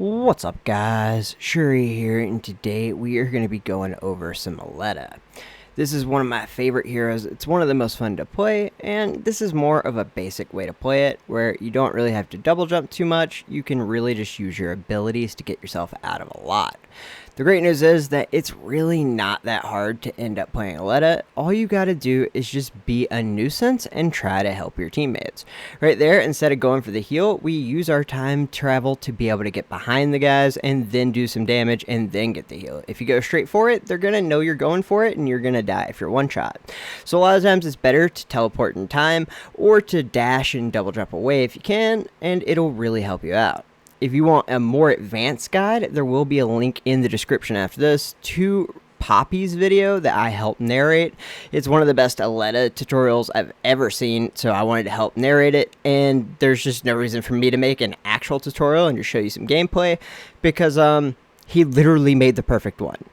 What's up guys, Shouri here, and today we are going to be going over some Aleta. This is one of my favorite heroes. It's one of the most fun to play, and this is more of a basic way to play it, where you don't really have to double jump too much. You can really just use your abilities to get yourself out of a lot. The great news is that it's really not that hard to end up playing Aleta. All you gotta do is just be a nuisance and try to help your teammates. Right there, instead of going for the heal, we use our time travel to be able to get behind the guys and then do some damage and then get the heal. If you go straight for it, they're gonna know you're going for it and you're gonna die if you're one shot. So a lot of times it's better to teleport in time or to dash and double jump away if you can, and it'll really help you out. If you want a more advanced guide, there will be a link in the description after this to Poppy's video that I helped narrate. It's one of the best Aleta tutorials I've ever seen, so I wanted to help narrate it, and there's just no reason for me to make an actual tutorial and just show you some gameplay, because he literally made the perfect one.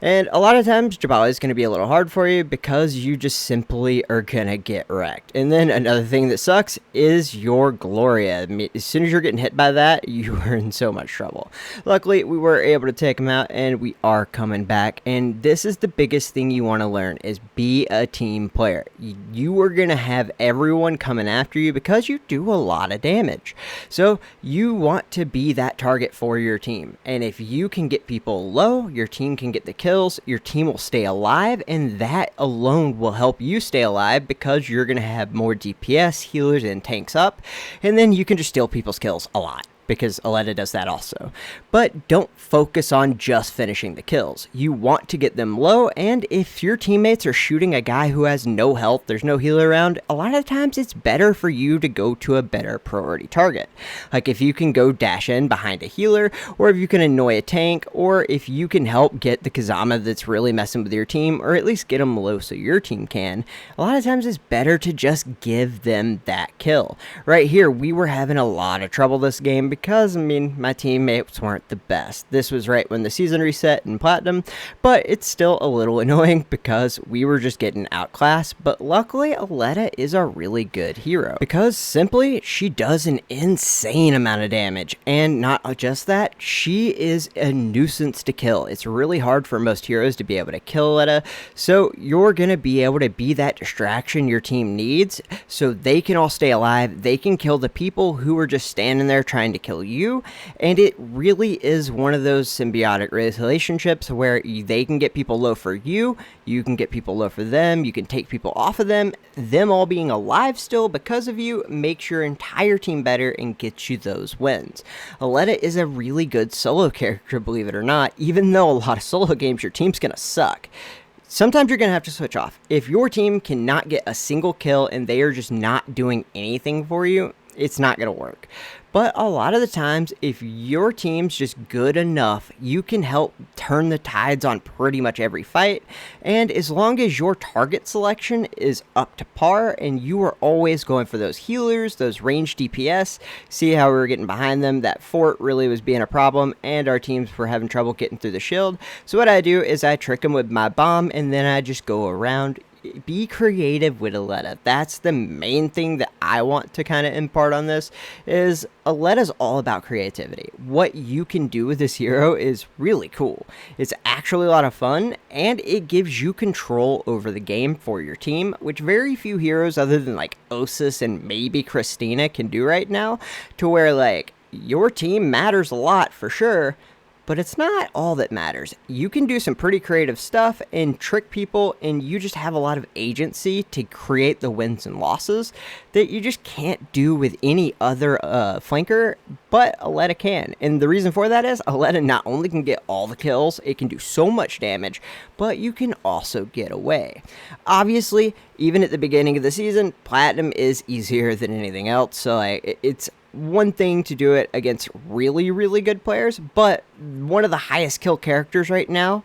And a lot of times, Jabali is going to be a little hard for you because you just simply are going to get wrecked. And then another thing that sucks is your Gloria. I mean, as soon as you're getting hit by that, you are in so much trouble. Luckily, we were able to take him out, and we are coming back. And this is the biggest thing you want to learn, is be a team player. You are going to have everyone coming after you because you do a lot of damage. So you want to be that target for your team. And if you can get people low, your team can get the kill. Your team will stay alive, and that alone will help you stay alive because you're going to have more DPS, healers, and tanks up, and then you can just steal people's kills a lot, because Aleta does that also. But don't focus on just finishing the kills. You want to get them low, and if your teammates are shooting a guy who has no health, there's no healer around, a lot of times it's better for you to go to a better priority target. Like if you can go dash in behind a healer, or if you can annoy a tank, or if you can help get the Kazama that's really messing with your team, or at least get them low so your team can, a lot of times it's better to just give them that kill. Right here, we were having a lot of trouble this game because, I mean, my teammates weren't the best. This was right when the season reset in Platinum, but it's still a little annoying because we were just getting outclassed. But luckily, Aleta is a really good hero because simply she does an insane amount of damage, and not just that, she is a nuisance to kill. It's really hard for most heroes to be able to kill Aleta, so you're gonna be able to be that distraction your team needs so they can all stay alive. They can kill the people who are just standing there trying to kill you, and it really is one of those symbiotic relationships where they can get people low for you, you can get people low for them, you can take people off of them all being alive still because of you makes your entire team better and gets you those wins. Aleta is a really good solo character, believe it or not, even though a lot of solo games your team's gonna suck. Sometimes you're going to have to switch off. If your team cannot get a single kill and they are just not doing anything for you, it's not going to work. But a lot of the times, if your team's just good enough, you can help turn the tides on pretty much every fight. And as long as your target selection is up to par and you are always going for those healers, those ranged DPS, see how we were getting behind them, that fort really was being a problem and our teams were having trouble getting through the shield. So what I do is I trick them with my bomb, and then I just go around. Be creative with Aleta. That's the main thing that I want to kind of impart on this, is Aleta's all about creativity. What you can do with this hero is really cool. It's actually a lot of fun, and it gives you control over the game for your team, which very few heroes other than like Osis and maybe Christina can do right now, to where like your team matters a lot for sure, but it's not all that matters. You can do some pretty creative stuff and trick people, and you just have a lot of agency to create the wins and losses that you just can't do with any other flanker, but Aleta can. And the reason for that is Aleta not only can get all the kills, it can do so much damage, but you can also get away. Obviously, even at the beginning of the season, Platinum is easier than anything else, so like, it's one thing to do it against really, really good players, but one of the highest kill characters right now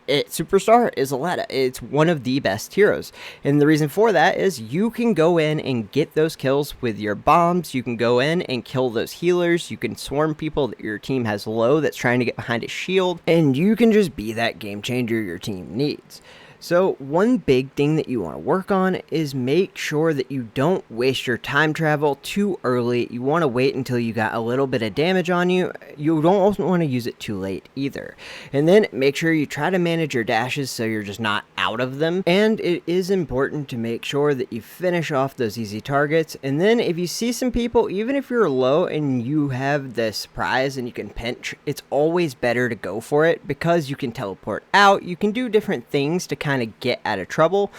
Superstar is Aleta. It's one of the best heroes. And the reason for that is you can go in and get those kills with your bombs. You can go in and kill those healers. You can swarm people that your team has low that's trying to get behind a shield. And you can just be that game changer your team needs. So one big thing that you want to work on is make sure that you don't waste your time travel too early. You want to wait until you got a little bit of damage on you. You don't also want to use it too late either. And then make sure you try to manage your dashes so you're just not out of them. And it is important to make sure that you finish off those easy targets. And then if you see some people, even if you're low and you have the surprise and you can pinch, it's always better to go for it because you can teleport out. You can do different things to kind of get out of trouble,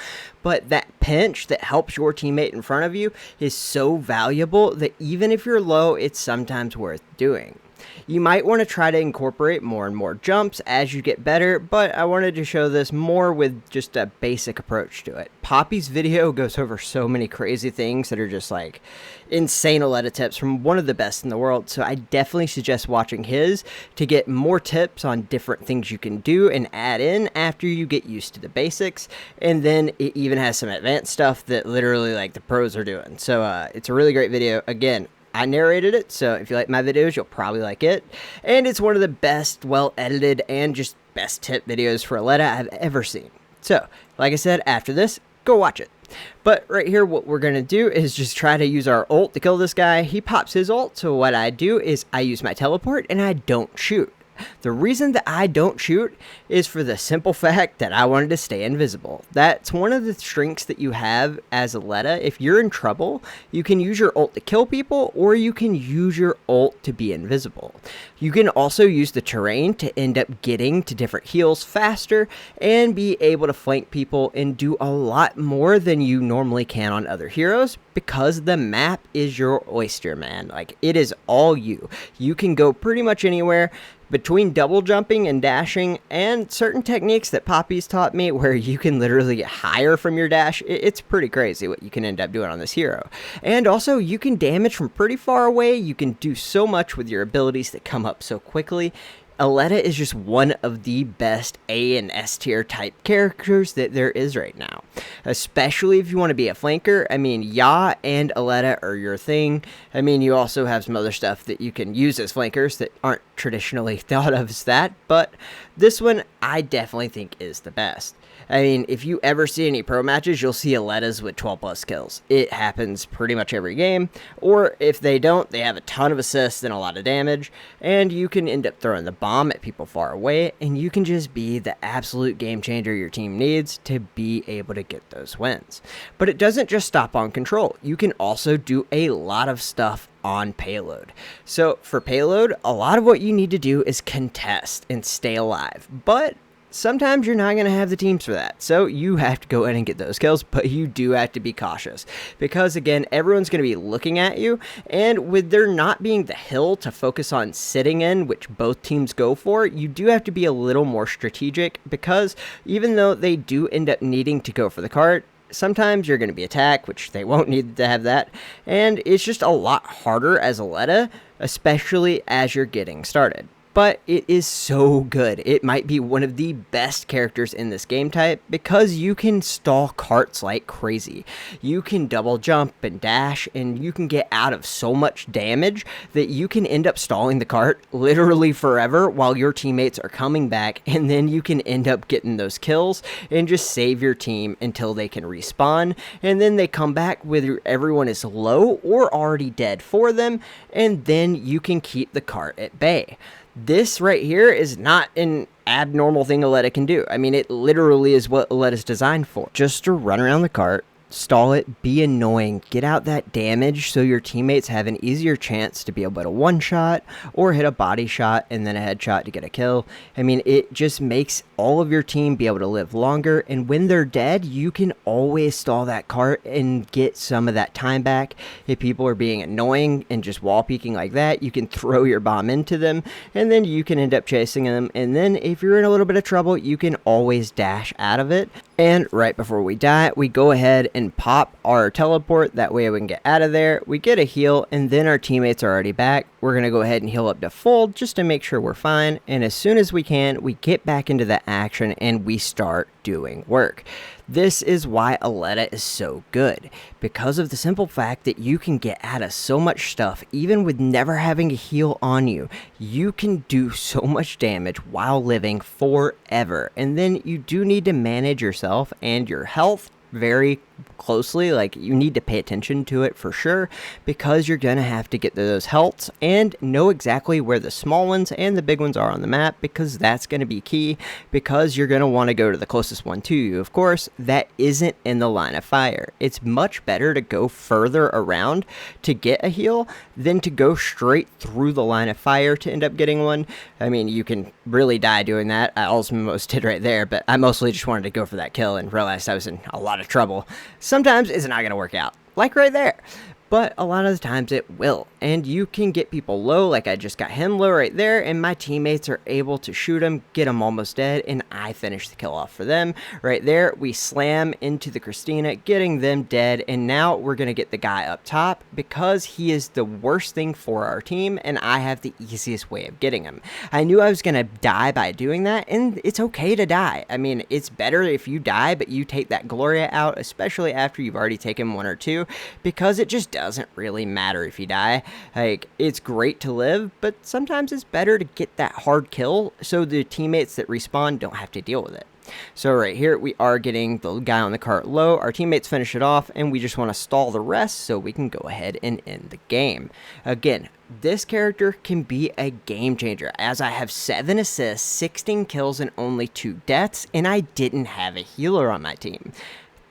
but that pinch that helps your teammate in front of you is so valuable that even if you're low, it's sometimes worth doing. You might want to try to incorporate more and more jumps as you get better, but I wanted to show this more with just a basic approach to it. Poppy's video goes over so many crazy things that are just like insane Aleta tips from one of the best in the world, so I definitely suggest watching his to get more tips on different things you can do and add in after you get used to the basics. And then it even has some advanced stuff that literally like the pros are doing. So it's a really great video. Again, I narrated it, so if you like my videos, you'll probably like it. And it's one of the best, well-edited, and just best tip videos for Aleta I've ever seen. So, like I said, after this, go watch it. But right here, what we're going to do is just try to use our ult to kill this guy. He pops his ult, so what I do is I use my teleport, and I don't shoot. The reason that I don't shoot is for the simple fact that I wanted to stay invisible. That's one of the strengths that you have as Aleta. If you're in trouble, you can use your ult to kill people, or you can use your ult to be invisible. You can also use the terrain to end up getting to different heals faster and be able to flank people and do a lot more than you normally can on other heroes because the map is your oyster, man. Like, it is all you. You can go pretty much anywhere. Between double jumping and dashing and certain techniques that Poppy's taught me where you can literally get higher from your dash, it's pretty crazy what you can end up doing on this hero. And also, you can damage from pretty far away. You can do so much with your abilities that come up so quickly. Aleta is just one of the best A and S tier type characters that there is right now. Especially if you want to be a flanker. I mean, Ya and Aleta are your thing. I mean, you also have some other stuff that you can use as flankers that aren't traditionally thought of as that. But this one, I definitely think is the best. I mean, if you ever see any pro matches, you'll see Aletas with 12 plus kills. It happens pretty much every game. Or if they don't, they have a ton of assists and a lot of damage. And you can end up throwing the bomb at people far away. And you can just be the absolute game changer your team needs to be able to get those wins. But it doesn't just stop on control. You can also do a lot of stuff on Payload. So for Payload, a lot of what you need to do is contest and stay alive. But sometimes you're not going to have the teams for that, so you have to go in and get those kills, but you do have to be cautious because, again, everyone's going to be looking at you, and with there not being the hill to focus on sitting in, which both teams go for, you do have to be a little more strategic because even though they do end up needing to go for the cart, sometimes you're going to be attacked, which they won't need to have that, and it's just a lot harder as Aleta, especially as you're getting started. But it is so good. It might be one of the best characters in this game type because you can stall carts like crazy. You can double jump and dash, and you can get out of so much damage that you can end up stalling the cart literally forever while your teammates are coming back, and then you can end up getting those kills and just save your team until they can respawn, and then they come back whether everyone is low or already dead for them, and then you can keep the cart at bay. This right here is not an abnormal thing Aleta can do. I mean, it literally is what Aleta's designed for. Just to run around the cart, stall it, be annoying, get out that damage so your teammates have an easier chance to be able to one-shot or hit a body shot and then a headshot to get a kill. I mean, it just makes all of your team be able to live longer, and when they're dead, you can always stall that cart and get some of that time back. If people are being annoying and just wall peeking like that, you can throw your bomb into them, and then you can end up chasing them, and then if you're in a little bit of trouble, you can always dash out of it. And right before we die, we go ahead and and pop our teleport. That way we can get out of there. We get a heal, and then our teammates are already back. We're going to go ahead and heal up to full just to make sure we're fine. And as soon as we can, we get back into the action and we start doing work. This is why Aleta is so good, because of the simple fact that you can get out of so much stuff even with never having a heal on you. You can do so much damage while living forever. And then you do need to manage yourself and your health very closely. Like, you need to pay attention to it for sure, because you're gonna have to get to those healths and know exactly where the small ones and the big ones are on the map, because that's gonna be key, because you're gonna want to go to the closest one to you, of course, that isn't in the line of fire. It's much better to go further around to get a heal than to go straight through the line of fire to end up getting one. I mean, you can really die doing that. I almost did right there, but I mostly just wanted to go for that kill and realized I was in a lot of trouble. Sometimes it's not going to work out, like right there. But a lot of the times it will, and you can get people low, like I just got him low right there, and my teammates are able to shoot him, get him almost dead, and I finish the kill off for them. Right there, we slam into the Christina, getting them dead, and now we're going to get the guy up top, because he is the worst thing for our team, and I have the easiest way of getting him. I knew I was going to die by doing that, and it's okay to die. I mean, it's better if you die, but you take that Gloria out, especially after you've already taken one or two, because it just doesn't really matter if you die. Like, it's great to live, but sometimes it's better to get that hard kill so the teammates that respawn don't have to deal with it. So right here, we are getting the guy on the cart low. Our teammates finish it off, and we just want to stall the rest so we can go ahead and end the game. Again, this character can be a game changer, as I have 7 assists, 16 kills, and only 2 deaths, and I didn't have a healer on my team.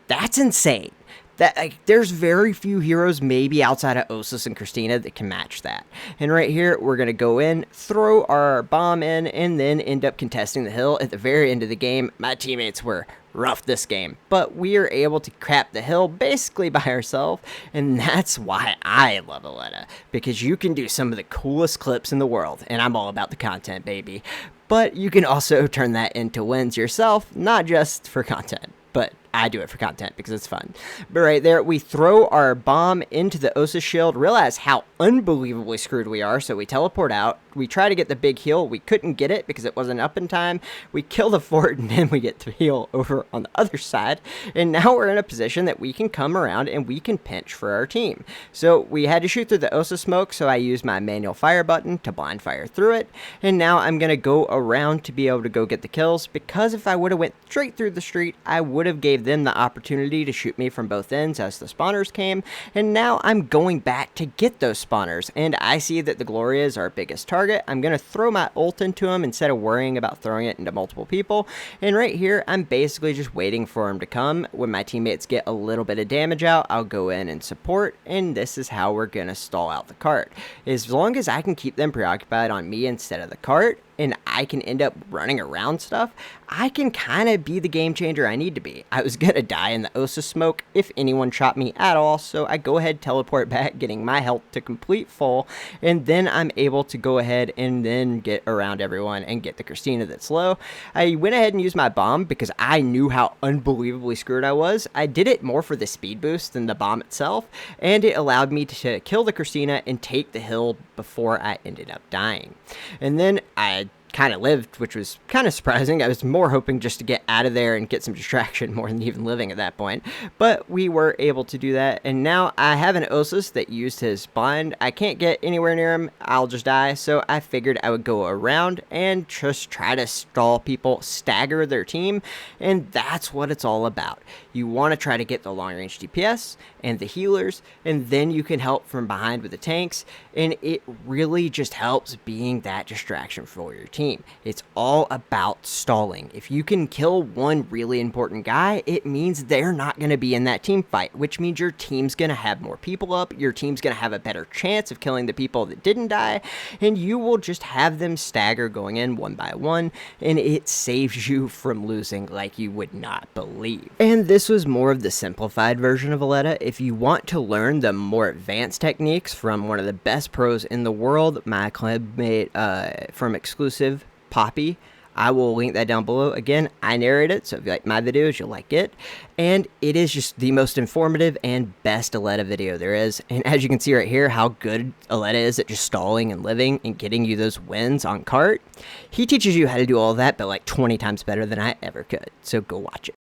That's insane. That, like, there's very few heroes, maybe outside of Osus and Christina, that can match that. And right here, we're going to go in, throw our bomb in, and then end up contesting the hill at the very end of the game. My teammates were rough this game, but we are able to crap the hill basically by ourselves, and that's why I love Aleta, because you can do some of the coolest clips in the world, and I'm all about the content, baby. But you can also turn that into wins yourself, not just for content. But I do it for content because it's fun. But right there, we throw our bomb into the Osus shield, realize how unbelievably screwed we are, so we teleport out. We try to get the big heal. We couldn't get it because it wasn't up in time. We kill the fort, and then we get the heal over on the other side. And now we're in a position that we can come around and we can pinch for our team. So we had to shoot through the Osus smoke, so I used my manual fire button to blind fire through it. And now I'm going to go around to be able to go get the kills, because if I would have went straight through the street, I would have gave them the opportunity to shoot me from both ends as the spawners came, and now I'm going back to get those spawners, and I see that the Gloria is our biggest target. I'm going to throw my ult into him instead of worrying about throwing it into multiple people, and right here I'm basically just waiting for him to come. When my teammates get a little bit of damage out, I'll go in and support, and this is how we're going to stall out the cart. As long as I can keep them preoccupied on me instead of the cart, and I can end up running around stuff, I can kind of be the game changer I need to be. I was going to die in the Osus smoke if anyone shot me at all, so I go ahead, teleport back, getting my health to complete full, and then I'm able to go ahead and then get around everyone and get the Christina that's low. I went ahead and used my bomb because I knew how unbelievably screwed I was. I did it more for the speed boost than the bomb itself, and it allowed me to kill the Christina and take the hill before I ended up dying. And then I kind of lived, which was kind of surprising. I was more hoping just to get out of there and get some distraction more than even living at that point, but we were able to do that. And now I have an Osus that used his blind. I can't get anywhere near him, I'll just die, so I figured I would go around and just try to stall people, stagger their team, and that's what it's all about. You want to try to get the long range DPS and the healers, and then you can help from behind with the tanks, and it really just helps being that distraction for your team. It's all about stalling. If you can kill one really important guy, it means they're not going to be in that team fight, which means your team's going to have more people up, your team's going to have a better chance of killing the people that didn't die, and you will just have them stagger going in one by one, and it saves you from losing like you would not believe. And this was more of the simplified version of Aleta. If you want to learn the more advanced techniques from one of the best pros in the world, my clubmate from Exclusive, Poppy, I will link that down below. Again, I narrate it, so if you like my videos, you'll like it. And it is just the most informative and best Aletta video there is. And as you can see right here, how good Aletta is at just stalling and living and getting you those wins on cart. He teaches you how to do all that, but like 20 times better than I ever could. So go watch it.